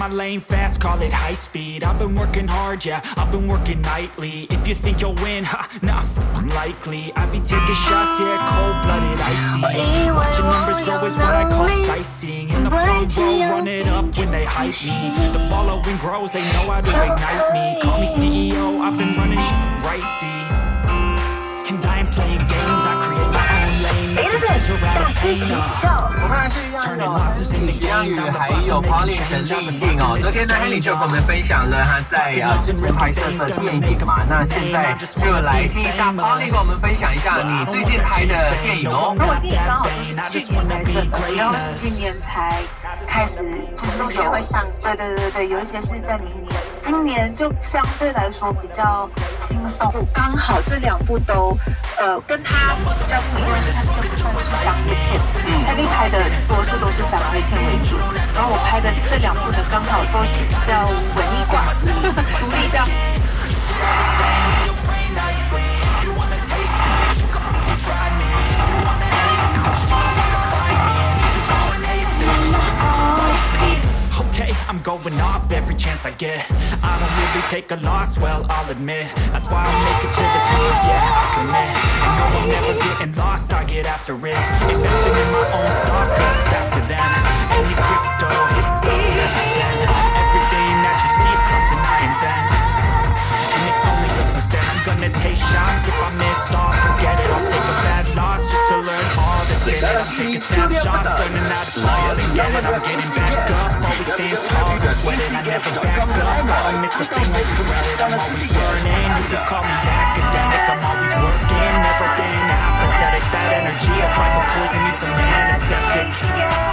my lane fast, call it high speed. I've been working hard, yeah, I've been working nightly. If you think you'll win, ha, nah, unlikely. I be taking shots, yeah, cold-blooded, icy. Watching numbers grow is what I call sightseeing. In the front row, run it up when they hype me. The following grows, they know how to ignite me. Call me CEO, I've been running right, see. And I ain't playing games, I create my own lane. Making pleasure out of pain, 我们还是一样有信息量语，还有花恋成立性哦。昨天呢 ，Henry 就跟我们分享了他在之前拍摄的电影嘛。那现在就来听一下花恋跟我们分享一下你最近拍的电影哦。那我电影刚好就是去年拍摄的，然后是今年才开始就是陆续会上。对，有一些是在明年。今年就相对来说比较轻松，刚好这两部都跟他比较不一样，是他比较不算是商业片，他拍的多数都是商业片为主，然后我拍的这两部呢刚好都是比较文艺挂，独立这样。Okay, I'm going off every chance I get. I don't really take a loss, well, I'll admit. That's why I make it to the top, yeah, I commit. I know I'm never getting lost, I get after it. Investing in my own stock, cause it's faster than any crypto hits go then. Everything that you see is something I invent. And it's only a percent. I'm gonna take shots. If I miss all, forget it. I'll take a bad loss just to learn all the shit. I'm taking snapshots, learning how to fall and get it. I'm getting back up, always stand tall, no sweating. I never back up. I miss a thing, I regret it. I'm always learning. You can call me academic. I'm always working, never been apathetic. That energy is like a poison, needs a man, a septic.